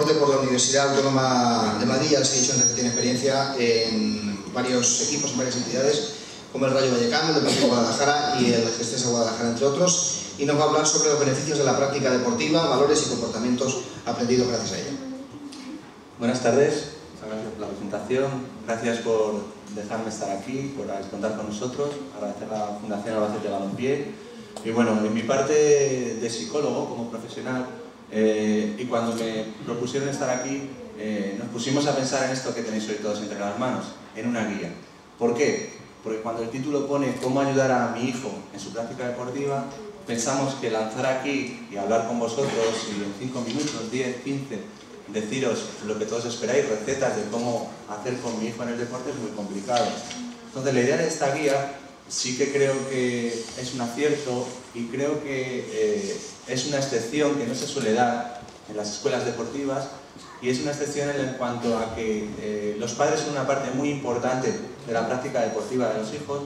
deporte por la Universidad Autónoma de Madrid, ya les he dicho que tiene experiencia en varios equipos, en varias entidades, como el Rayo Vallecano, el Deportivo Guadalajara y el Gestesa Guadalajara, entre otros, y nos va a hablar sobre los beneficios de la práctica deportiva, valores y comportamientos aprendidos gracias a ella. Buenas tardes, muchas gracias por la presentación, gracias por dejarme estar aquí, por contar con nosotros, agradecer a la Fundación Albacete Balompié. Y bueno, en mi parte de psicólogo como profesional, y cuando me propusieron estar aquí, nos pusimos a pensar en esto que tenéis hoy todos entre las manos, en una guía. ¿Por qué? Porque cuando el título pone cómo ayudar a mi hijo en su práctica deportiva, pensamos que lanzar aquí y hablar con vosotros y en 5 minutos, 10, 15, deciros lo que todos esperáis, recetas de cómo hacer con mi hijo en el deporte es muy complicado. Entonces la idea de esta guía sí que creo que es un acierto y creo que es una excepción que no se suele dar en las escuelas deportivas, y es una excepción en cuanto a que los padres son una parte muy importante de la práctica deportiva de los hijos,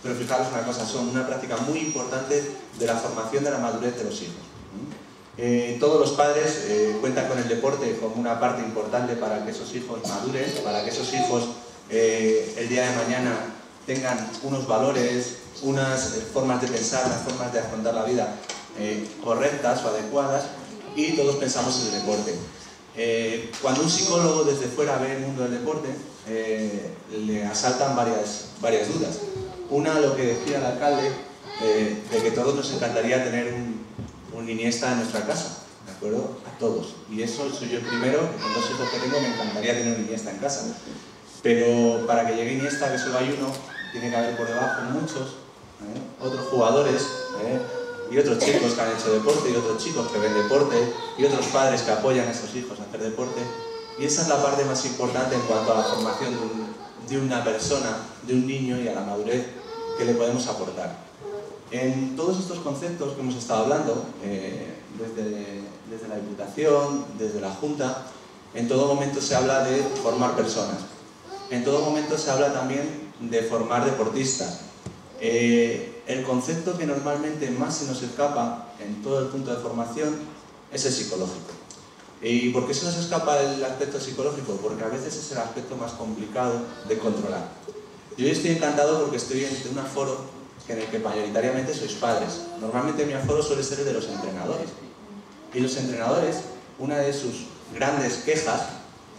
pero fijaros una cosa, son una práctica muy importante de la formación de la madurez de los hijos. Todos los padres cuentan con el deporte como una parte importante para que esos hijos maduren, para que esos hijos el día de mañana tengan unos valores, unas formas de pensar, unas formas de afrontar la vida correctas o adecuadas, y todos pensamos en el deporte. Cuando un psicólogo desde fuera ve el mundo del deporte, le asaltan varias dudas. Una, lo que decía el alcalde, de que todos nos encantaría tener un Iniesta en nuestra casa, ¿de acuerdo? A todos. Y eso soy yo el primero, que con 2 hijos que tengo me encantaría tener un Iniesta en casa. Pero para que llegue Iniesta, que solo hay uno, tiene que haber por debajo muchos, otros jugadores, y otros chicos que han hecho deporte, y otros chicos que ven deporte, y otros padres que apoyan a esos hijos a hacer deporte. Y esa es la parte más importante en cuanto a la formación de una persona, de un niño, y a la madurez que le podemos aportar. En todos estos conceptos que hemos estado hablando, desde la Diputación, desde la Junta, en todo momento se habla de formar personas. En todo momento se habla también de formar deportistas. El concepto que normalmente más se nos escapa en todo el punto de formación es el psicológico. ¿Y por qué se nos escapa el aspecto psicológico? Porque a veces es el aspecto más complicado de controlar. Yo hoy estoy encantado porque estoy en un aforo en el que mayoritariamente sois padres. Normalmente mi aforo suele ser el de los entrenadores. Y los entrenadores, una de sus grandes quejas,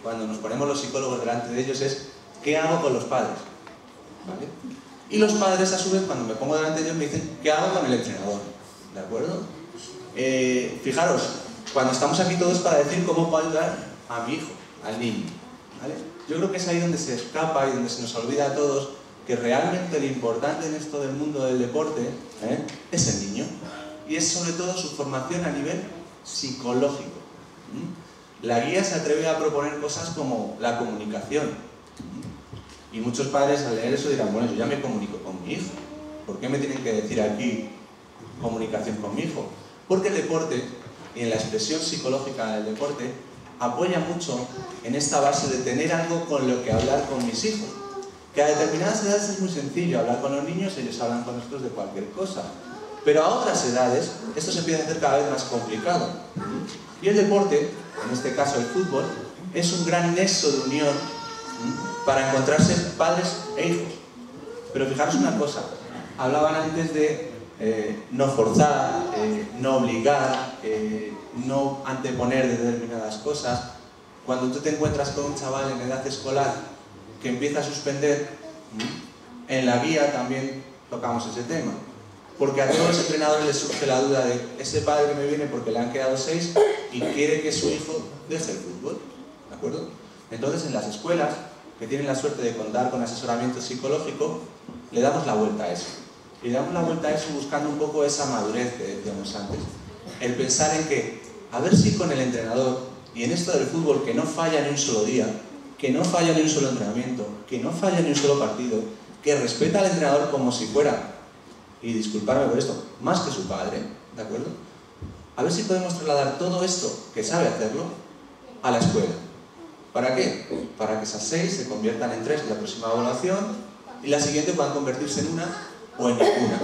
cuando nos ponemos los psicólogos delante de ellos, es ¿qué hago con los padres? ¿Vale? Y los padres, a su vez, cuando me pongo delante de ellos, me dicen ¿qué hago con el entrenador? ¿De acuerdo? Fijaros, cuando estamos aquí todos para decir cómo puedo ayudar a mi hijo, al niño, ¿vale? Yo creo que es ahí donde se escapa y donde se nos olvida a todos que realmente lo importante en esto del mundo del deporte es el niño, y es sobre todo su formación a nivel psicológico. La guía se atreve a proponer cosas como la comunicación, y muchos padres al leer eso dirán, bueno, yo ya me comunico con mi hijo, ¿por qué me tienen que decir aquí comunicación con mi hijo? Porque el deporte, y en la expresión psicológica del deporte, apoya mucho en esta base de tener algo con lo que hablar con mis hijos. Que a determinadas edades es muy sencillo hablar con los niños, ellos hablan con nosotros de cualquier cosa. Pero a otras edades esto se empieza a hacer cada vez más complicado. Y el deporte, en este caso el fútbol, es un gran nexo de unión para encontrarse padres e hijos. Pero fijaros una cosa, hablaban antes de no forzar, no obligar, no anteponer determinadas cosas. Cuando tú te encuentras con un chaval en edad escolar que empieza a suspender, en la guía también tocamos ese tema, porque a todos los entrenadores les surge la duda de ese padre que me viene porque le han quedado 6 y quiere que su hijo deje el fútbol, ¿de acuerdo? Entonces en las escuelas que tienen la suerte de contar con asesoramiento psicológico, le damos la vuelta a eso, y le damos la vuelta a eso buscando un poco esa madurez que decíamos antes, el pensar en que, a ver si con el entrenador, y en esto del fútbol que no falla ni un solo día, que no falla ni un solo entrenamiento, que no falla ni un solo partido, que respeta al entrenador como si fuera, y disculparme por esto, más que su padre, ¿de acuerdo? A ver si podemos trasladar todo esto, que sabe hacerlo, a la escuela. ¿Para qué? Para que esas 6 se conviertan en 3 en la próxima evaluación, y la siguiente puedan convertirse en una o en ninguna.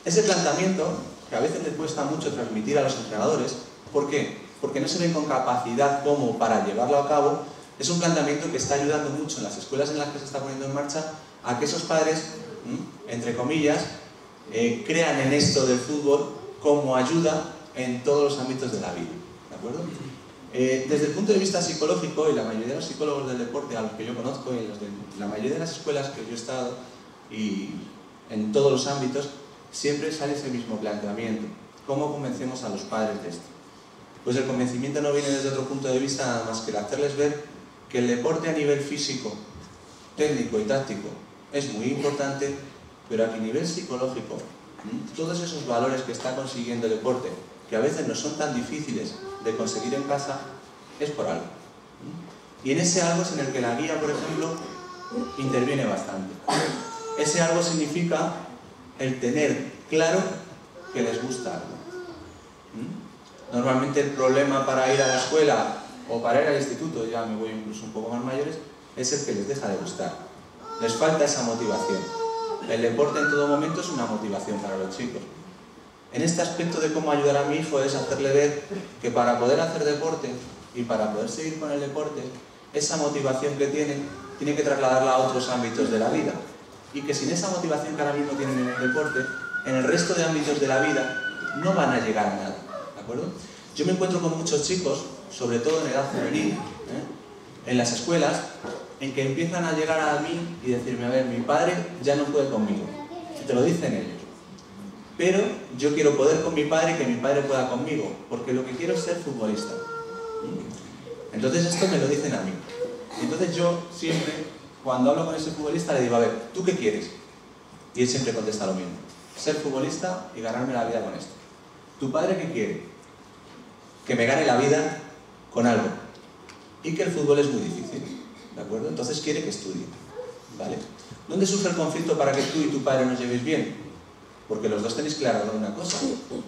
Ese planteamiento, que a veces les cuesta mucho transmitir a los entrenadores, ¿por qué? porque no se ven con capacidad como para llevarlo a cabo, es un planteamiento que está ayudando mucho en las escuelas en las que se está poniendo en marcha a que esos padres, entre comillas, crean en esto del fútbol como ayuda en todos los ámbitos de la vida, ¿de acuerdo? Desde el punto de vista psicológico, y la mayoría de los psicólogos del deporte a los que yo conozco, y la mayoría de las escuelas que yo he estado, y en todos los ámbitos, siempre sale ese mismo planteamiento. ¿Cómo convencemos a los padres de esto? Pues el convencimiento no viene desde otro punto de vista nada más que el hacerles ver que el deporte a nivel físico, técnico y táctico es muy importante, pero a nivel psicológico, todos esos valores que está consiguiendo el deporte, que a veces no son tan difíciles de conseguir en casa, es por algo. Y en ese algo es en el que la guía, por ejemplo, interviene bastante. Ese algo significa el tener claro que les gusta algo. Normalmente el problema para ir a la escuela o para ir al instituto, ya me voy incluso un poco más mayores, es el que les deja de gustar. Les falta esa motivación. El deporte en todo momento es una motivación para los chicos. En este aspecto de cómo ayudar a mi hijo es hacerle ver que para poder hacer deporte y para poder seguir con el deporte, esa motivación que tiene que trasladarla a otros ámbitos de la vida. Y que sin esa motivación que ahora mismo tienen en el deporte, en el resto de ámbitos de la vida no van a llegar a nada, ¿de acuerdo? Yo me encuentro con muchos chicos, sobre todo en edad juvenil, en las escuelas, en que empiezan a llegar a mí y decirme, a ver, mi padre ya no puede conmigo. Y te lo dicen ellos. Pero yo quiero poder con mi padre y que mi padre pueda conmigo, porque lo que quiero es ser futbolista. Entonces esto me lo dicen a mí. Y entonces yo siempre, cuando hablo con ese futbolista, le digo, a ver, ¿tú qué quieres? Y él siempre contesta lo mismo. Ser futbolista y ganarme la vida con esto. ¿Tu padre qué quiere? Que me gane la vida con algo. Y que el fútbol es muy difícil, ¿de acuerdo? Entonces quiere que estudie, ¿vale? ¿Dónde surge el conflicto para que tú y tu padre nos llevéis bien? Porque los dos tenéis claro una cosa,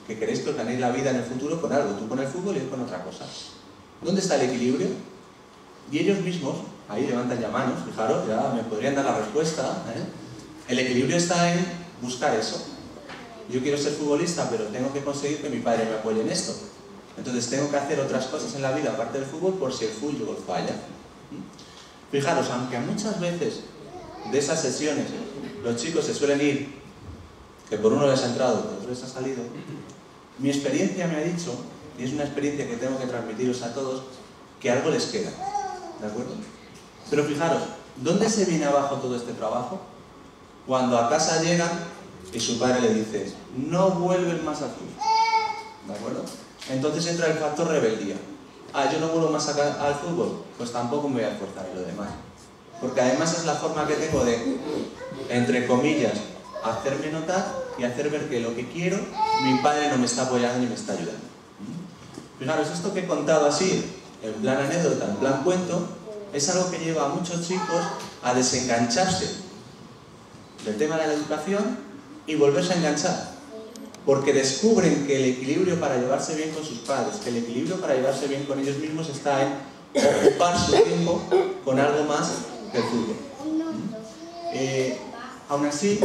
que queréis que os ganéis la vida en el futuro con algo, tú con el fútbol y él con otra cosa. ¿Dónde está el equilibrio? Y ellos mismos, ahí levantan ya manos, fijaros, ya me podrían dar la respuesta, El equilibrio está en buscar eso. Yo quiero ser futbolista, pero tengo que conseguir que mi padre me apoye en esto. Entonces tengo que hacer otras cosas en la vida aparte del fútbol por si el fútbol falla. Fijaros, aunque muchas veces de esas sesiones los chicos se suelen ir, que por uno les ha entrado, por otro les ha salido, mi experiencia me ha dicho, y es una experiencia que tengo que transmitiros a todos, que algo les queda, ¿de acuerdo? Pero fijaros, ¿dónde se viene abajo todo este trabajo? Cuando a casa llegan y su padre le dice, no vuelven más al fútbol, ¿de acuerdo? Entonces entra el factor rebeldía. Ah, yo no vuelvo más al fútbol, pues tampoco me voy a esforzar en lo demás. Porque además es la forma que tengo de, entre comillas, hacerme notar y hacer ver que lo que quiero, mi padre no me está apoyando ni me está ayudando. Fijaros, esto que he contado así, en plan anécdota, en plan cuento, es algo que lleva a muchos chicos a desengancharse del tema de la educación y volverse a enganchar. Porque descubren que el equilibrio para llevarse bien con sus padres, que el equilibrio para llevarse bien con ellos mismos está en ocupar su tiempo con algo más que el fútbol. Aún así,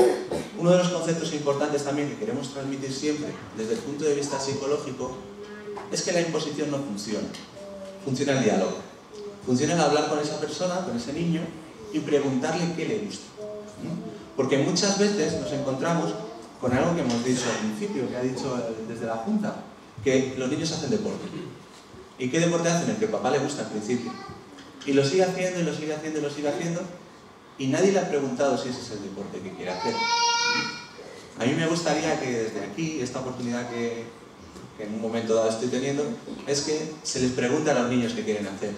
uno de los conceptos importantes también que queremos transmitir siempre desde el punto de vista psicológico es que la imposición no funciona. Funciona el diálogo. Funciona el hablar con esa persona, con ese niño, y preguntarle qué le gusta. Porque muchas veces nos encontramos con algo que hemos dicho al principio, que ha dicho desde la Junta, que los niños hacen deporte. ¿Y qué deporte hacen? El que a papá le gusta al principio. Y lo sigue haciendo, y lo sigue haciendo, y lo sigue haciendo, y nadie le ha preguntado si ese es el deporte que quiere hacer. A mí me gustaría que desde aquí, esta oportunidad que en un momento dado estoy teniendo, es que se les pregunte a los niños qué quieren hacer.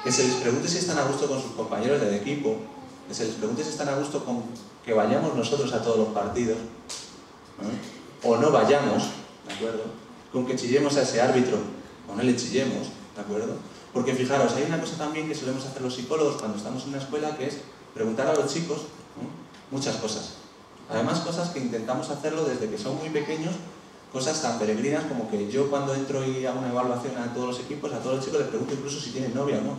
Que se les pregunte si están a gusto con sus compañeros del equipo, que se les pregunte si están a gusto con que vayamos nosotros a todos los partidos, o no vayamos, ¿de acuerdo? Con que chillemos a ese árbitro, o no le chillemos, ¿de acuerdo? Porque fijaros, hay una cosa también que solemos hacer los psicólogos cuando estamos en una escuela, que es preguntar a los chicos muchas cosas. Además, cosas que intentamos hacerlo desde que son muy pequeños, cosas tan peregrinas como que yo cuando entro y hago una evaluación a todos los equipos, a todos los chicos les pregunto incluso si tienen novia o no,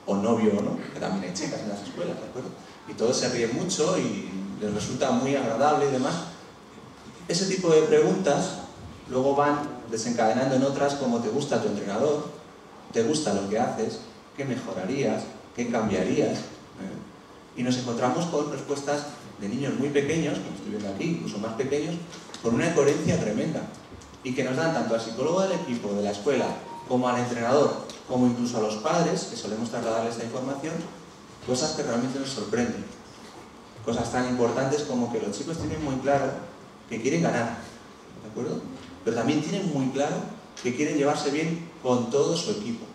o novio o no, que también hay chicas en las escuelas, ¿de acuerdo? Y todos se ríen mucho y les resulta muy agradable y demás. Ese tipo de preguntas luego van desencadenando en otras como te gusta tu entrenador, te gusta lo que haces, qué mejorarías, qué cambiarías. Y nos encontramos con respuestas de niños muy pequeños, como estoy viendo aquí, incluso más pequeños, con una coherencia tremenda. Y que nos dan tanto al psicólogo del equipo, de la escuela, como al entrenador, como incluso a los padres, que solemos trasladarles esta información, cosas que realmente nos sorprenden. Cosas tan importantes como que los chicos tienen muy claro que quieren ganar, ¿de acuerdo? Pero también tienen muy claro que quieren llevarse bien con todo su equipo.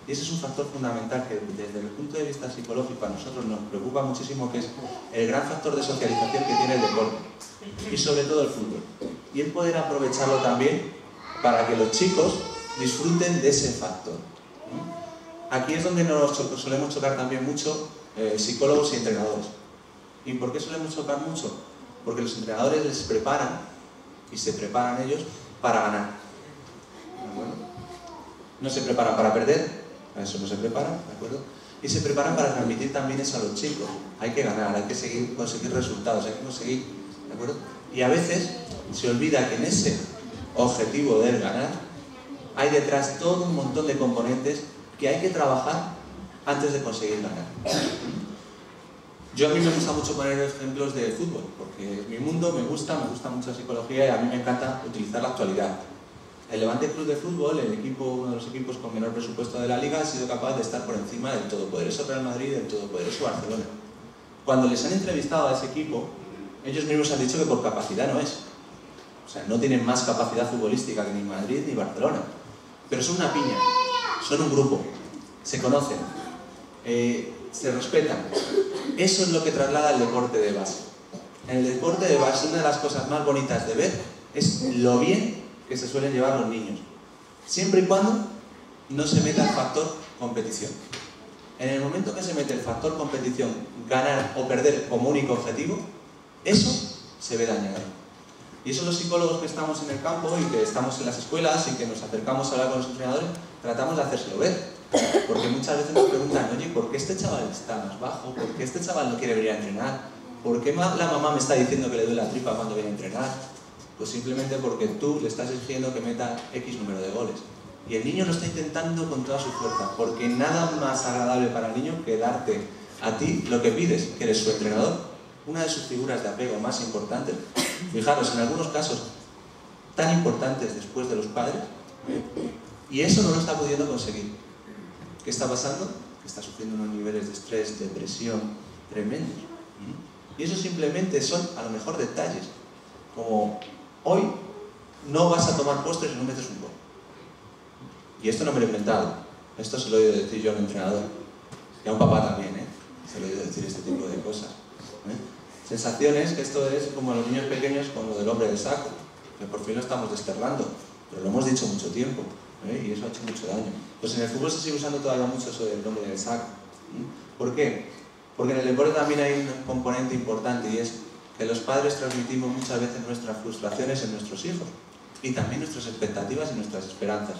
Y ese es un factor fundamental que desde el punto de vista psicológico a nosotros nos preocupa muchísimo, que es el gran factor de socialización que tiene el deporte y sobre todo el fútbol. Y el poder aprovecharlo también para que los chicos disfruten de ese factor. Aquí es donde nos solemos chocar también mucho psicólogos y entrenadores. ¿Y por qué solemos chocar mucho? Porque los entrenadores les preparan y se preparan ellos para ganar. ¿De acuerdo? No se preparan para perder, para eso no se preparan, ¿de acuerdo? Y se preparan para transmitir también eso a los chicos. Hay que ganar, hay que conseguir resultados, hay que conseguir, ¿de acuerdo? Y a veces se olvida que en ese objetivo del ganar hay detrás todo un montón de componentes que hay que trabajar antes de conseguir ganar. A mí me gusta mucho poner ejemplos de fútbol, porque mi mundo me gusta mucho la psicología y a mí me encanta utilizar la actualidad. El Levante Club de Fútbol, uno de los equipos con menor presupuesto de la Liga, ha sido capaz de estar por encima del todopoderoso Real Madrid y del todopoderoso Barcelona. Cuando les han entrevistado a ese equipo, ellos mismos han dicho que por capacidad no es. O sea, no tienen más capacidad futbolística que ni Madrid ni Barcelona. Pero son una piña, son un grupo, se conocen, se respetan. Eso es lo que traslada el deporte de base. En el deporte de base, una de las cosas más bonitas de ver es lo bien que se suelen llevar los niños, siempre y cuando no se meta el factor competición. En el momento que se mete el factor competición, ganar o perder como único objetivo, eso se ve dañado. Y eso los psicólogos que estamos en el campo y que estamos en las escuelas y que nos acercamos a hablar con los entrenadores, tratamos de hacérselo ver. Porque muchas veces nos preguntan, oye, ¿por qué este chaval está más bajo? ¿Por qué este chaval no quiere venir a entrenar? ¿Por qué la mamá me está diciendo que le duele la tripa cuando viene a entrenar? Pues simplemente porque tú le estás exigiendo que meta X número de goles. Y el niño lo está intentando con toda su fuerza, porque nada más agradable para el niño que darte a ti lo que pides, que eres su entrenador, una de sus figuras de apego más importantes. Fijaros, en algunos casos tan importantes después de los padres, y eso no lo está pudiendo conseguir. ¿Qué está pasando? Que está sufriendo unos niveles de estrés, depresión tremendos. Y eso simplemente son, a lo mejor, detalles. Como, hoy no vas a tomar postres y no metes un gol. Y esto no me lo he inventado. Esto se lo he oído decir yo a un entrenador. Y a un papá también, se lo he oído decir este tipo de cosas. Sensaciones, que esto es como a los niños pequeños con lo del hombre de saco. Que por fin lo estamos desterrando. Pero lo hemos dicho mucho tiempo. Y eso ha hecho mucho daño. Pues en el fútbol se sigue usando todavía mucho eso del hombre del saco. ¿Por qué? Porque en el deporte también hay un componente importante, y es que los padres transmitimos muchas veces nuestras frustraciones en nuestros hijos y también nuestras expectativas y nuestras esperanzas.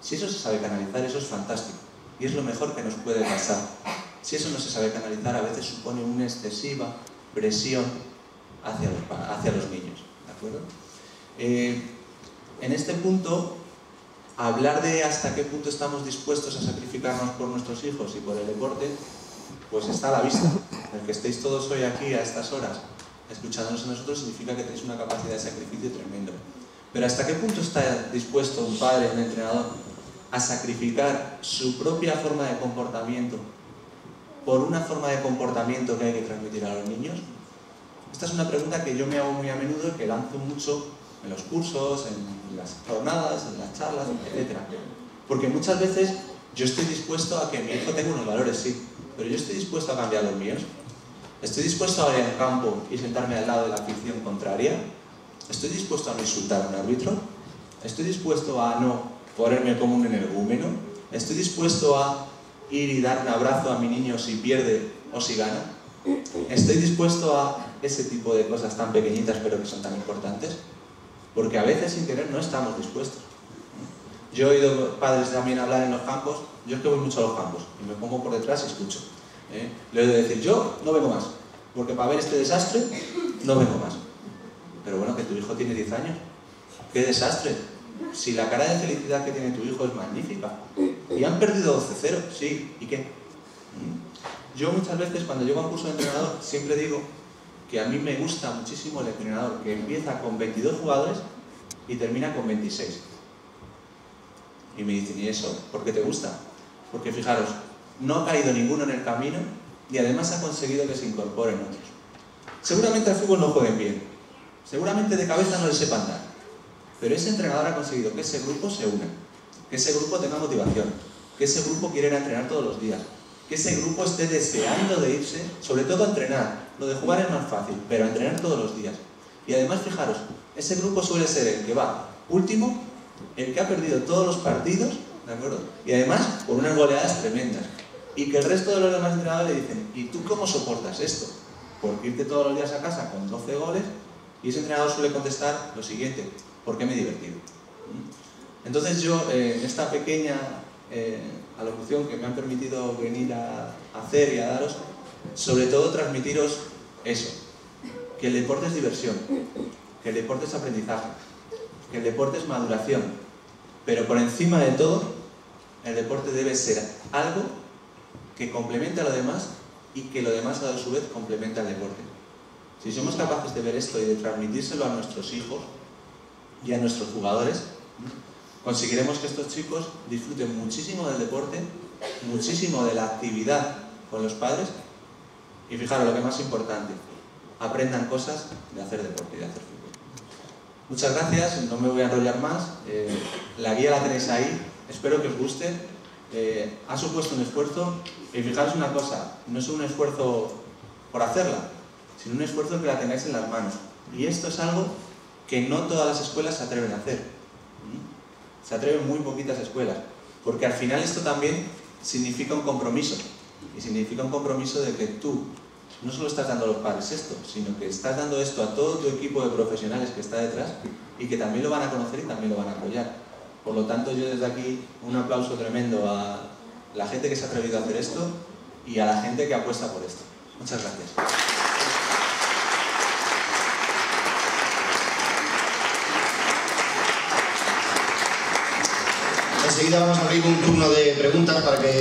Si eso se sabe canalizar, eso es fantástico y es lo mejor que nos puede pasar. Si eso no se sabe canalizar, a veces supone una excesiva presión hacia los niños, ¿de acuerdo? En este punto, hablar de hasta qué punto estamos dispuestos a sacrificarnos por nuestros hijos y por el deporte, pues está a la vista. El que estéis todos hoy aquí a estas horas escuchándonos a nosotros significa que tenéis una capacidad de sacrificio tremendo. Pero ¿hasta qué punto está dispuesto un padre, un entrenador, a sacrificar su propia forma de comportamiento por una forma de comportamiento que hay que transmitir a los niños? Esta es una pregunta que yo me hago muy a menudo y que lanzo mucho en los cursos, en las jornadas, en las charlas, etc. Porque muchas veces yo estoy dispuesto a que mi hijo tenga unos valores, sí, pero yo estoy dispuesto a cambiar los míos. Estoy dispuesto a ir al campo y sentarme al lado de la afición contraria. Estoy dispuesto a no insultar a un árbitro. Estoy dispuesto a no ponerme como un energúmeno. Estoy dispuesto a ir y dar un abrazo a mi niño si pierde o si gana. Estoy dispuesto a ese tipo de cosas tan pequeñitas pero que son tan importantes. Porque a veces sin querer no estamos dispuestos. Yo he oído padres también hablar en los campos. Yo es que voy mucho a los campos y me pongo por detrás y escucho. Le he oído decir, yo no vengo más, porque para ver este desastre no vengo más. Pero bueno, que tu hijo tiene 10 años. ¿Qué desastre? Si la cara de felicidad que tiene tu hijo es magnífica. Y han perdido 12-0, sí, ¿y qué? Yo muchas veces cuando llego a un curso de entrenador siempre digo que a mí me gusta muchísimo el entrenador que empieza con 22 jugadores y termina con 26. Y me dicen, ¿y eso? ¿Por qué te gusta? Porque fijaros, no ha caído ninguno en el camino y además ha conseguido que se incorporen otros. Seguramente al fútbol no jueguen bien, seguramente de cabeza no les sepan dar, pero ese entrenador ha conseguido que ese grupo se una, que ese grupo tenga motivación, que ese grupo quiera ir a entrenar todos los días, que ese grupo esté deseando de irse, sobre todo a entrenar. Lo de jugar es más fácil, pero a entrenar todos los días. Y además, fijaros, ese grupo suele ser el que va último, el que ha perdido todos los partidos, ¿de acuerdo? Y además, por unas goleadas tremendas. Y que el resto de los demás entrenadores le dicen, ¿y tú cómo soportas esto? Porque irte todos los días a casa con 12 goles, y ese entrenador suele contestar lo siguiente, porque me he divertido. Entonces yo, en esta pequeña alocución que me han permitido venir a hacer y a daros, sobre todo transmitiros eso, que el deporte es diversión, que el deporte es aprendizaje, que el deporte es maduración, pero por encima de todo, el deporte debe ser algo que complemente a lo demás y que lo demás a su vez complemente al deporte. Si somos capaces de ver esto y de transmitírselo a nuestros hijos y a nuestros jugadores, conseguiremos que estos chicos disfruten muchísimo del deporte, muchísimo de la actividad con los padres y fijaros lo que es más importante, aprendan cosas de hacer deporte y de hacer fútbol. Muchas gracias, no me voy a enrollar más, la guía la tenéis ahí, espero que os guste, ha supuesto un esfuerzo y fijaros una cosa, no es un esfuerzo por hacerla, sino un esfuerzo que la tengáis en las manos y esto es algo que no todas las escuelas se atreven a hacer. Se atreven muy poquitas escuelas, porque al final esto también significa un compromiso, y significa un compromiso de que tú no solo estás dando a los padres esto, sino que estás dando esto a todo tu equipo de profesionales que está detrás y que también lo van a conocer y también lo van a apoyar. Por lo tanto, yo desde aquí un aplauso tremendo a la gente que se ha atrevido a hacer esto y a la gente que apuesta por esto. Muchas gracias. Enseguida vamos a abrir un turno de preguntas para que